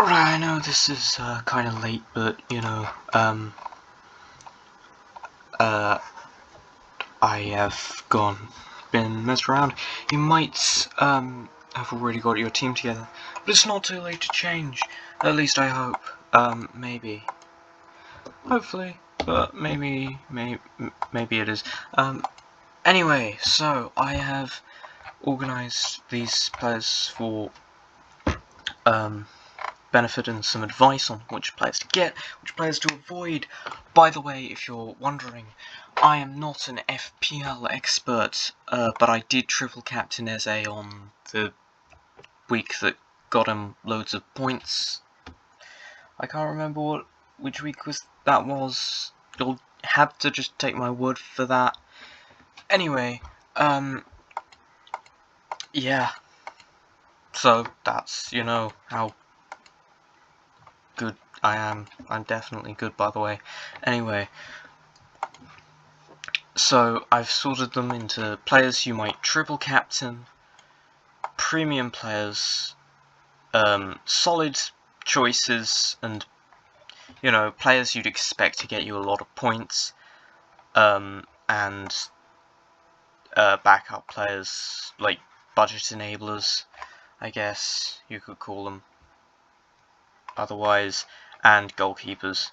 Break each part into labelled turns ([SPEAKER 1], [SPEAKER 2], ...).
[SPEAKER 1] Alright, I know this is kind of late, but you know, I have been messed around. You might have already got your team together, but it's not too late to change. At least I hope. Maybe, hopefully, but maybe it is. Anyway, so I have organised these players for benefit and some advice on which players to get, which players to avoid. By the way, if you're wondering, I am not an FPL expert, but I did triple captain Eze on the week that got him loads of points. I can't remember which week that was. You'll have to just take my word for that. Anyway, yeah. So that's, how good I am. I'm definitely good, by the way. Anyway, so I've sorted them into players you might triple captain, premium players, solid choices, and players you'd expect to get you a lot of points, and backup players, like budget enablers, I guess you could call them otherwise, and goalkeepers.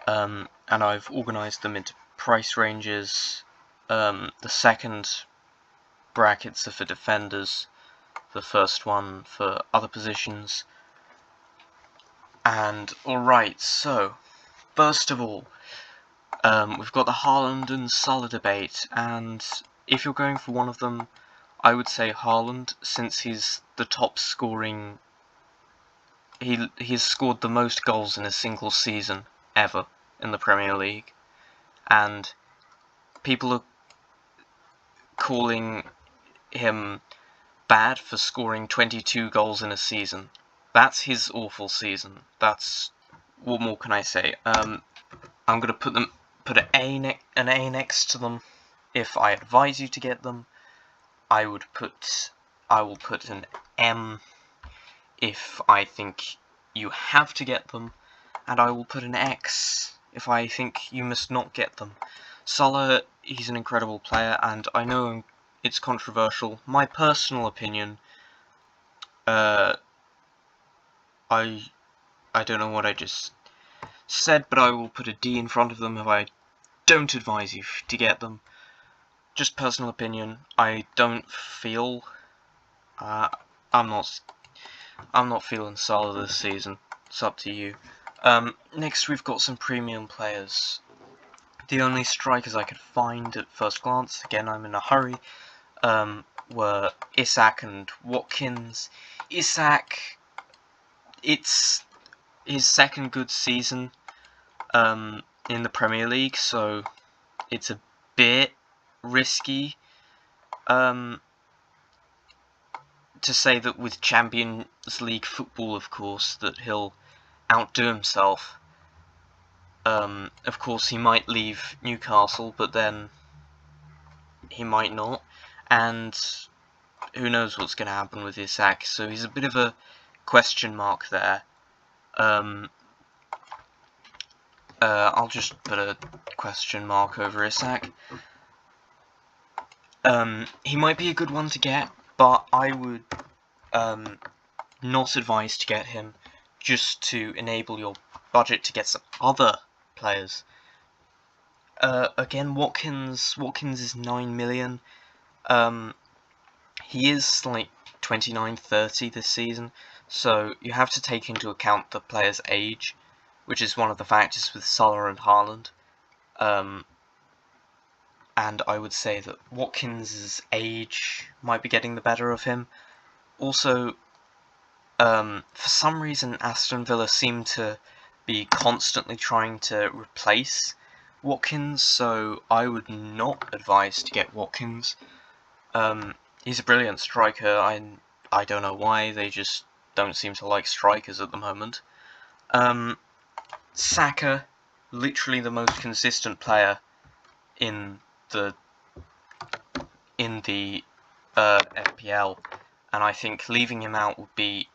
[SPEAKER 1] And I've organised them into price ranges. The second brackets are for defenders, the first one for other positions. And alright, so first of all, we've got the Haaland and Salah debate, and if you're going for one of them, I would say Haaland, since he's the top scoring. He's scored the most goals in a single season ever in the Premier League, and people are calling him bad for scoring 22 goals in a season. That's his awful season. What more can I say? I'm gonna put an A next to them. If I advise you to get them, I will put an M if I think you have to get them, and I will put an X if I think you must not get them. Salah, he's an incredible player, and I know it's controversial. My personal opinion, I don't know what I just said, but I will put a D in front of them if I don't advise you to get them. Just personal opinion. I don't feel. I'm not feeling Salah this season. It's up to you. Next, we've got some premium players. The only strikers I could find at first glance, again I'm in a hurry, were Isak and Watkins. Isak, it's his second good season in the Premier League, so it's a bit risky to say that with Champions League football, of course, that he'll outdo himself. Of course, he might leave Newcastle, but then he might not, and who knows what's going to happen with Isak, so he's a bit of a question mark there. I'll just put a question mark over Isak. He might be a good one to get, but I would not advise to get him, just to enable your budget to get some other players. Again, Watkins is 9 million. He is like 29-30 this season, so you have to take into account the player's age, which is one of the factors with Salah and Haaland. And I would say that Watkins' age might be getting the better of him. Also, for some reason, Aston Villa seem to be constantly trying to replace Watkins, so I would not advise to get Watkins. He's a brilliant striker. I don't know why, they just don't seem to like strikers at the moment. Saka, literally the most consistent player in the FPL, and I think leaving him out would be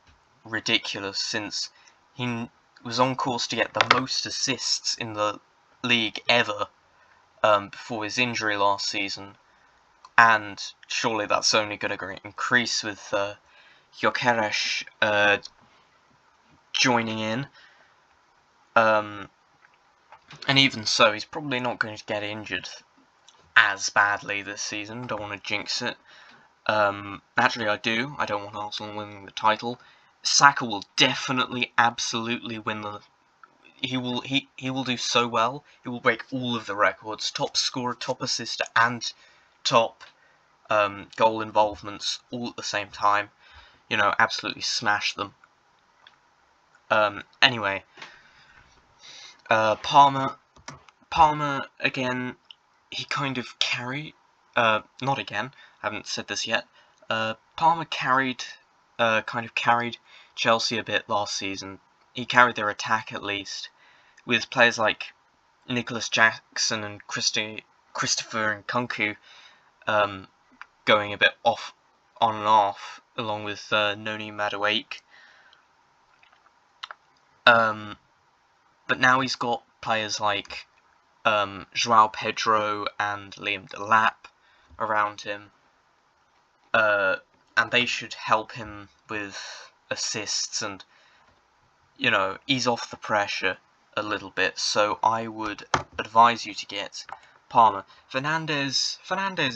[SPEAKER 1] ridiculous, since he was on course to get the most assists in the league ever before his injury last season, and surely that's only going to increase with Gyökeres joining in. And even so, he's probably not going to get injured as badly this season. Don't want to jinx it. Actually, I do. I don't want Arsenal winning the title. Saka will definitely, absolutely win the. He will do so well. He will break all of the records: top scorer, top assister, and top goal involvements all at the same time. You know, absolutely smash them. Anyway, Palmer again. He kind of carried. Not again. I haven't said this yet. Palmer kind of carried Chelsea a bit last season. He carried their attack at least, with players like Nicholas Jackson and Christopher Nkunku going a bit on and off, along with Noni Madueke. But now he's got players like João Pedro and Liam Delap around him, and they should help him with assists and, you know, ease off the pressure a little bit. So I would advise you to get Palmer. Fernandes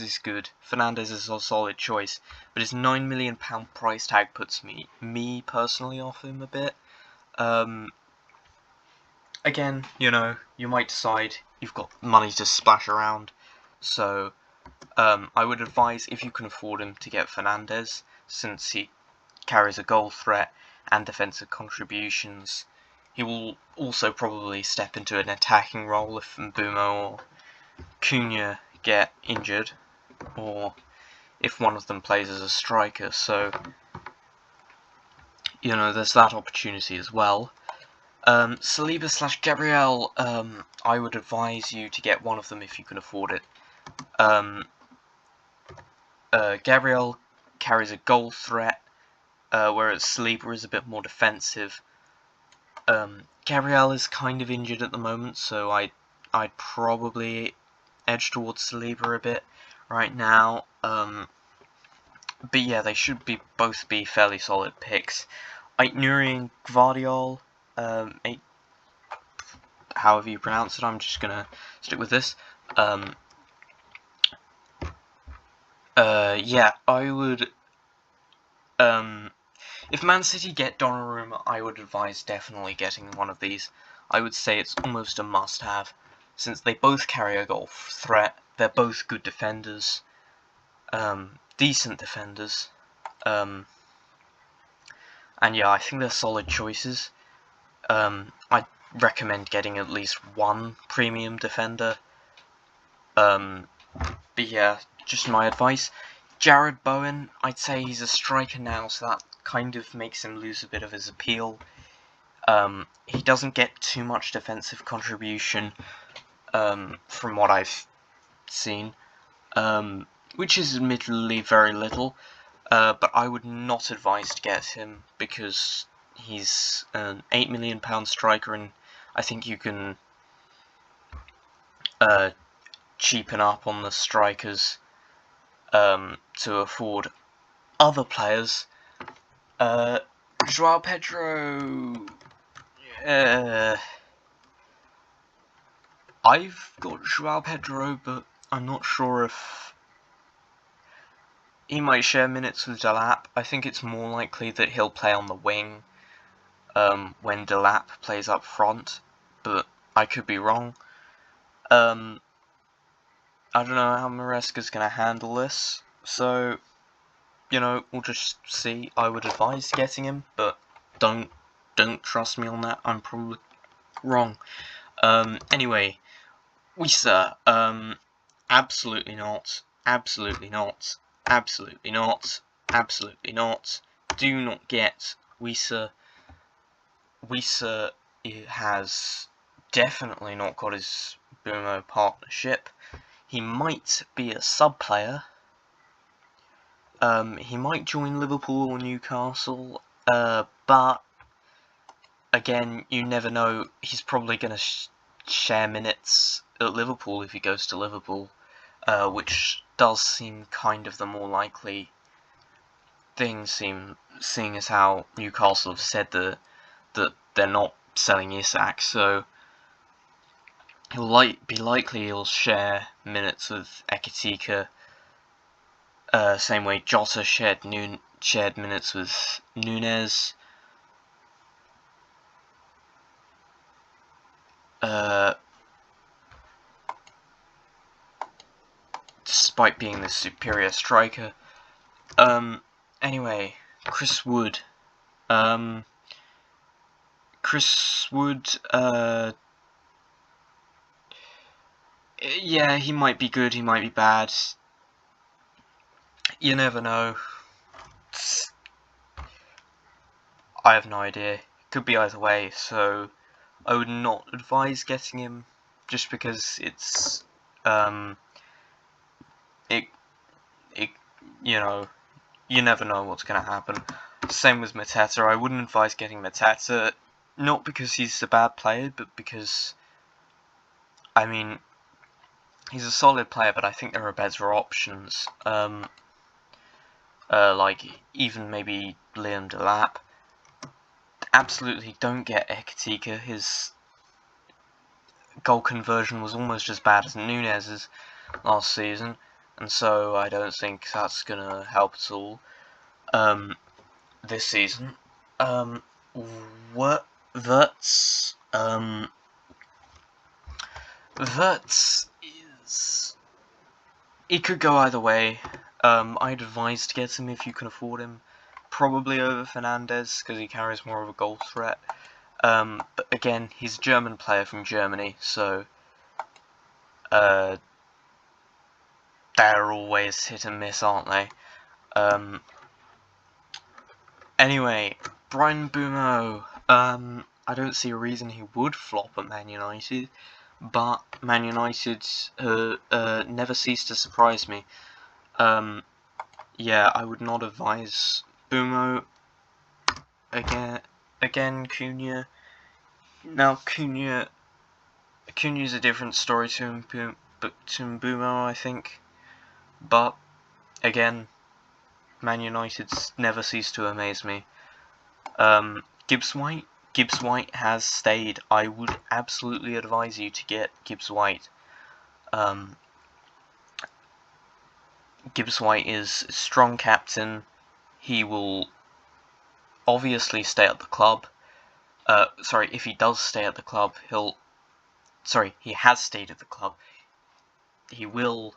[SPEAKER 1] is good. Fernandes is a solid choice, but his £9 million price tag puts me personally off him a bit. Again, you know, you might decide you've got money to splash around, so I would advise, if you can afford him, to get Fernandes, since he carries a goal threat and defensive contributions. He will also probably step into an attacking role if Mbeumo or Cunha get injured, or if one of them plays as a striker, so, you know, there's that opportunity as well. Saliba / Gabriel, I would advise you to get one of them if you can afford it. Gabriel carries a goal threat, whereas Saliba is a bit more defensive. Gabriel is kind of injured at the moment, so I'd probably edge towards Saliba a bit right now. But yeah, they should both be fairly solid picks. Aït-Nouri and Gvardiol, however you pronounce it, I'm just gonna stick with this. Yeah, I would. If Man City get Donnarumma, I would advise definitely getting one of these. I would say it's almost a must-have, since they both carry a goal threat. They're both good defenders, decent defenders, and yeah, I think they're solid choices. I'd recommend getting at least one premium defender. But yeah, just my advice. Jared Bowen, I'd say he's a striker now, so that kind of makes him lose a bit of his appeal. He doesn't get too much defensive contribution, from what I've seen, which is admittedly very little, but I would not advise to get him, because he's an £8 million striker, and I think you can cheapen up on the strikers to afford other players. João Pedro, I've got João Pedro, but I'm not sure if he might share minutes with Delap. I think it's more likely that he'll play on the wing when Delap plays up front, but I could be wrong. I don't know how Maresca's going to handle this, so, you know, we'll just see. I would advise getting him, but don't trust me on that. I'm probably wrong. Anyway, Wisa, absolutely not. Absolutely not. Absolutely not. Absolutely not. Do not get Wisa. Wisa has definitely not got his Mbeumo partnership. He might be a sub-player. He might join Liverpool or Newcastle, but again, you never know. He's probably going to share minutes at Liverpool if he goes to Liverpool, which does seem kind of the more likely thing, seeing as how Newcastle have said that they're not selling Isak, so he'll share minutes with Ekitika, same way Jota shared minutes with Nunes. Despite being the superior striker. Anyway, Chris Wood. Yeah, he might be good, he might be bad. You never know. I have no idea. Could be either way, so I would not advise getting him just because it's you know, you never know what's going to happen. Same with Mateta. I wouldn't advise getting Mateta, not because he's a bad player, but because, I mean, he's a solid player, but I think there are better options. Like even maybe Liam Delap. Absolutely don't get Ekitika. His goal conversion was almost as bad as Nunez's last season, and so I don't think that's gonna help at all this season. Wirtz is, it could go either way. I'd advise to get him if you can afford him, probably over Fernandes because he carries more of a goal threat. But again, he's a German player from Germany, so they're always hit and miss, aren't they? Anyway, Brian Bumo. I don't see a reason he would flop at Man United, but Man United never cease to surprise me. Yeah, I would not advise Bumo. Again, Cunha. Now, Cunha's a different story to Mbumo, I think. But, again, Man United's never ceased to amaze me. Gibbs White has stayed. I would absolutely advise you to get Gibbs White. Gibbs White is a strong captain. He will obviously stay at the club. If he does stay at the club, he has stayed at the club. He will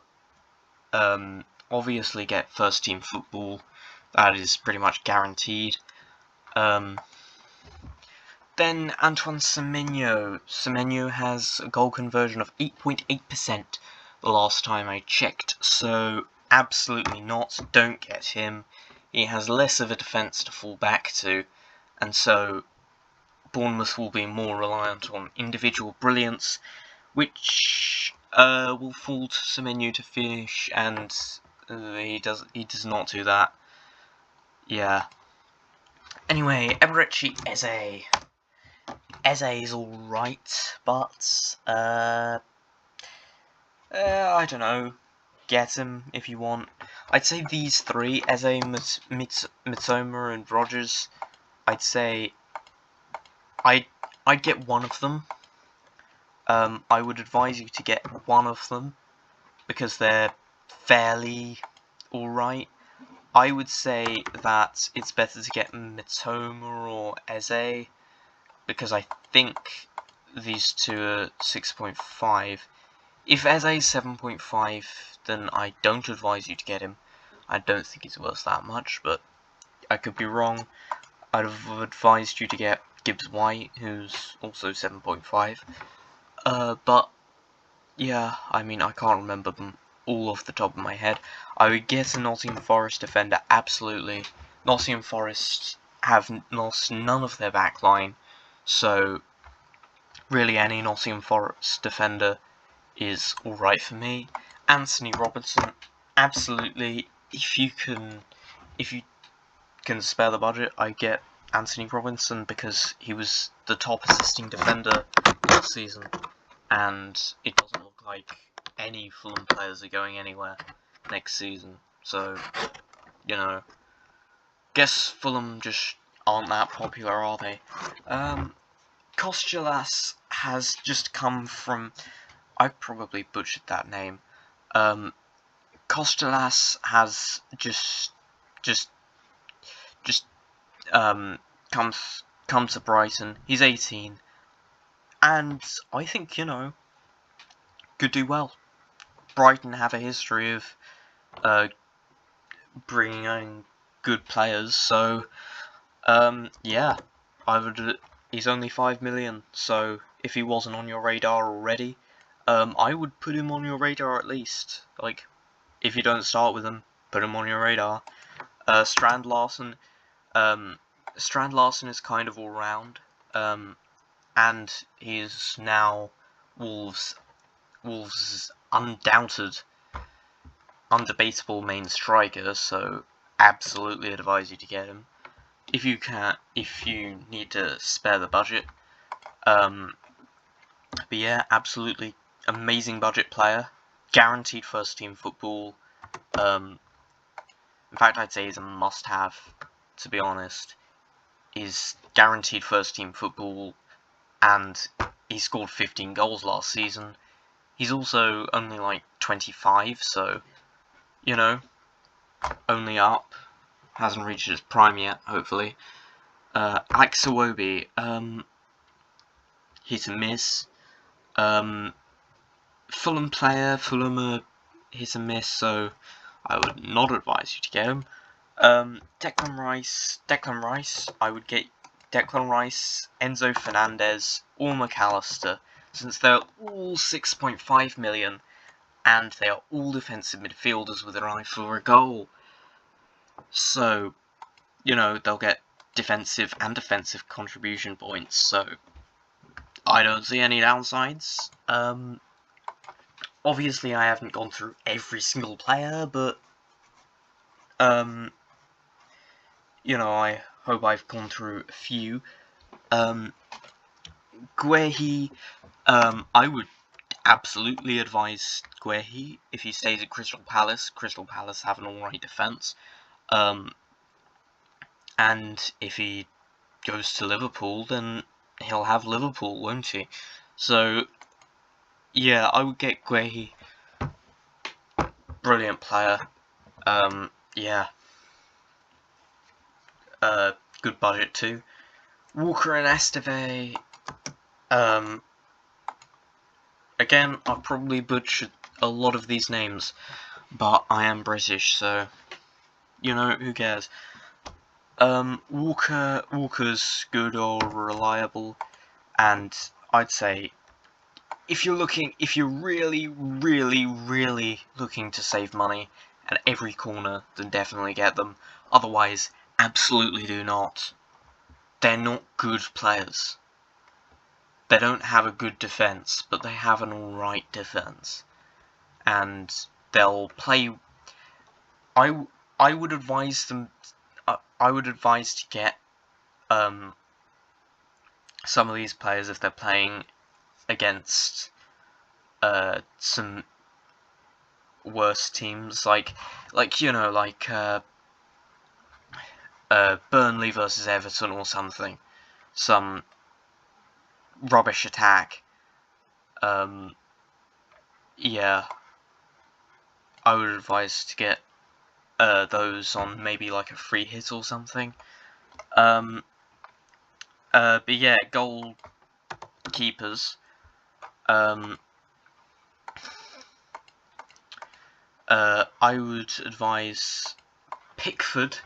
[SPEAKER 1] obviously get first team football. That is pretty much guaranteed. Then Antoine Semenyo. Semenyo has a goal conversion of 8.8% the last time I checked, so absolutely not, don't get him. He has less of a defence to fall back to, and so Bournemouth will be more reliant on individual brilliance, which will fall to Semenyo to finish, and he does not do that. Yeah. Anyway, Eberechi Eze. Eze is alright, but I don't know. Get him if you want. I'd say these three, Eze, Mitoma, and Rogers. I'd say I'd get one of them. I would advise you to get one of them because they're fairly alright. I would say that it's better to get Mitoma or Eze because I think these two are 6.5. If Eze is 7.5, then I don't advise you to get him. I don't think he's worth that much, but I could be wrong. I'd have advised you to get Gibbs White, who's also 7.5. But yeah, I mean, I can't remember them all off the top of my head. I would get a Nottingham Forest defender, absolutely. Nottingham Forest have lost none of their back line, so really any Nottingham Forest defender is alright for me. Anthony Robertson, absolutely. If you can spare the budget, I get Anthony Robinson because he was the top assisting defender last season, and it doesn't look like any Fulham players are going anywhere next season. So, you know, guess Fulham just aren't that popular, are they? Kostelas has just come from... I probably butchered that name. Kostelas has just come to Brighton. He's 18, and I think, you know, could do well. Brighton have a history of bringing in good players, so yeah, I would. He's only 5 million, so if he wasn't on your radar already, I would put him on your radar at least. Like, if you don't start with him, put him on your radar. Strand Larson is kind of all round, and he is now Wolves' undebatable main striker. So absolutely advise you to get him if you can, if you need to spare the budget. But yeah, absolutely amazing budget player, guaranteed first team football. In fact, I'd say he's a must-have, to be honest. He's guaranteed first team football, and he scored 15 goals last season. He's also only like 25, so, you know, only up. Hasn't reached his prime yet, hopefully. Alex Iwobi, hit and miss. Fulham player, Fulham hit and miss, so I would not advise you to get him. Declan Rice, I would get Declan Rice, Enzo Fernandez, or McAllister, since they're all 6.5 million, and they are all defensive midfielders with an eye for a goal. So, you know, they'll get defensive and offensive contribution points, so I don't see any downsides. Obviously I haven't gone through every single player, but, you know, I hope I've gone through a few. Guehi, I would absolutely advise Guehi if he stays at Crystal Palace. Crystal Palace have an alright defence. And if he goes to Liverpool, then he'll have Liverpool, won't he? So, yeah, I would get Guehi. Brilliant player. Yeah. Good budget too. Walker and Esteve. Again, I've probably butchered a lot of these names, but I am British, so, you know, who cares? Walker's good or reliable, and I'd say if you're really, really, really looking to save money at every corner, then definitely get them. Otherwise, absolutely do not. They're not good players. They don't have a good defense, but they have an alright defense. And they'll play... I would advise them... I would advise to get some of these players if they're playing against some worse teams, like you know, like Burnley versus Everton or something, some rubbish attack. Yeah, I would advise to get those on maybe like a free hit or something. But yeah, goalkeepers. I would advise Pickford,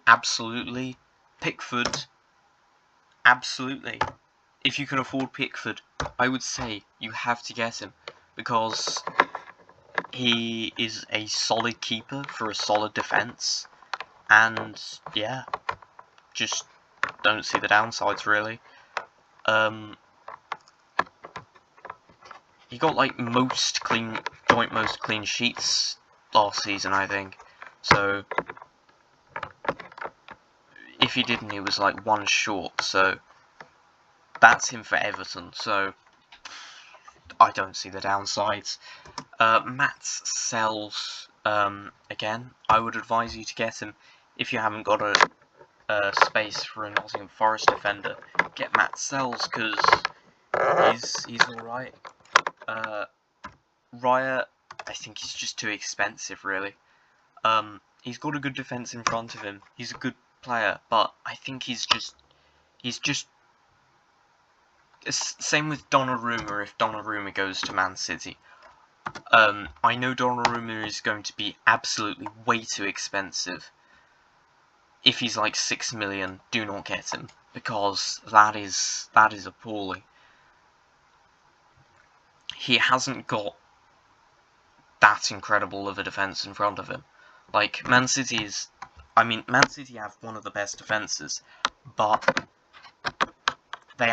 [SPEAKER 1] absolutely. Pickford, absolutely. If you can afford Pickford, I would say you have to get him, because he is a solid keeper for a solid defence, and yeah, just don't see the downsides really. He got like most clean sheets last season, I think. So if he didn't, he was like one short, so that's him for Everton, so I don't see the downsides. Matt Sells, again, I would advise you to get him if you haven't got a space for a Nottingham Forest defender. Get Matt Sells, because he's alright. Raya, I think he's just too expensive, really. He's got a good defence in front of him. He's a good player, but I think he's just same with Donnarumma if Donnarumma goes to Man City. I know Donnarumma is going to be absolutely way too expensive. If he's like 6 million, do not get him, because that is appalling. He hasn't got that incredible of a defence in front of him. Like, Man City have one of the best defences, but they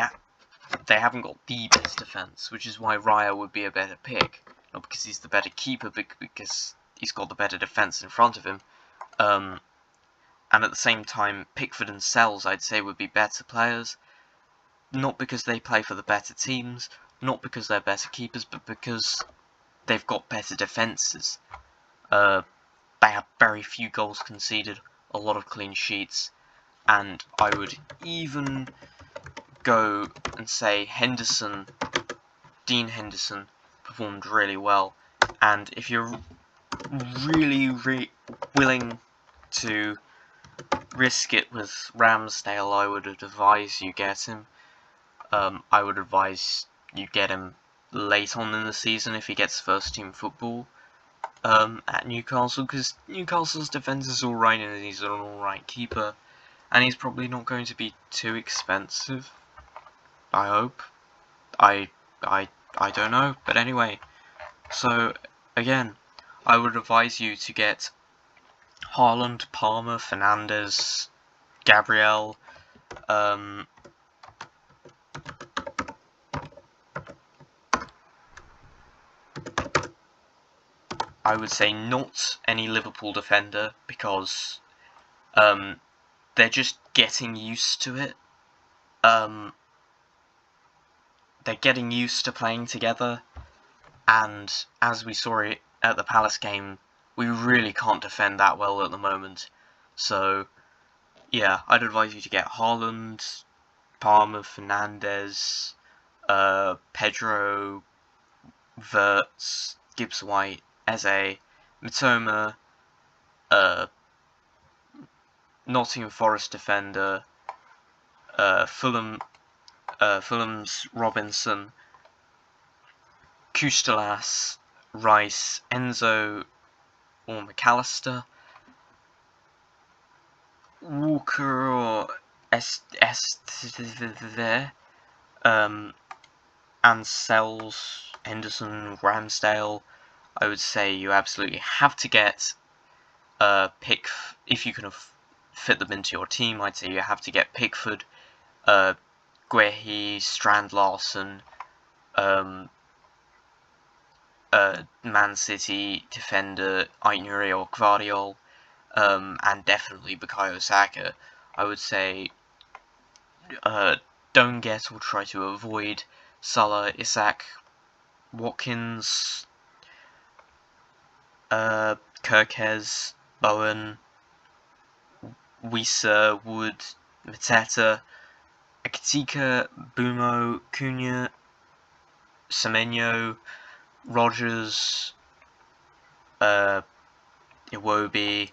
[SPEAKER 1] haven't got the best defence, which is why Raya would be a better pick. Not because he's the better keeper, but because he's got the better defence in front of him. And at the same time, Pickford and Sells, I'd say, would be better players. Not because they play for the better teams, not because they're better keepers, but because they've got better defences. They have very few goals conceded, a lot of clean sheets, and I would even go and say Dean Henderson performed really well. And if you're really willing to risk it with Ramsdale, I would advise you get him. I would advise you get him late on in the season if he gets first team football at Newcastle, because Newcastle's defence is alright and he's an alright keeper, and he's probably not going to be too expensive. I hope. I don't know, but anyway. So again, I would advise you to get Haaland, Palmer, Fernandes, Gabriel, I would say not any Liverpool defender, because they're just getting used to it. They're getting used to playing together, and as we saw it at the Palace game, we really can't defend that well at the moment. So yeah, I'd advise you to get Haaland, Palmer, Fernandes, Pedro, Wirtz, Gibbs-White, Eze, Mitoma, Nottingham Forest defender, Fulham's Robinson, Kustelas, Rice, Enzo or McAllister, Walker or there, and Sells, Henderson, Ramsdale. I would say you absolutely have to get if you can fit them into your team. I'd say you have to get Pickford, Guehi, Strand Larson, Man City defender Aït-Nouri or Gvardiol, and definitely Bukayo Saka. I would say don't get or try to avoid Salah, Isak, Watkins, Kirkez, Bowen, Wissa, Wood, Mateta, Akatika, Bumo, Cunha, Semenyo, Rogers, Iwobi,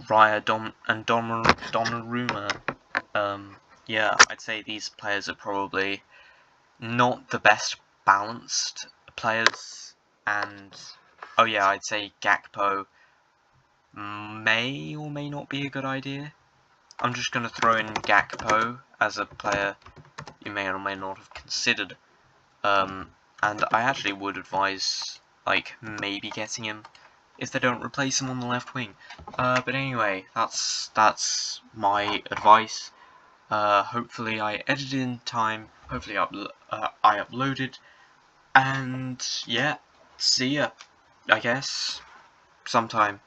[SPEAKER 1] Raya, and Donnarumma. Yeah, I'd say these players are probably not the best balanced players, and oh yeah, I'd say Gakpo may or may not be a good idea. I'm just going to throw in Gakpo as a player you may or may not have considered, and I actually would advise like maybe getting him if they don't replace him on the left wing. But anyway, that's my advice. Hopefully I edited in time, hopefully I uploaded, and yeah, see ya, I guess, sometime.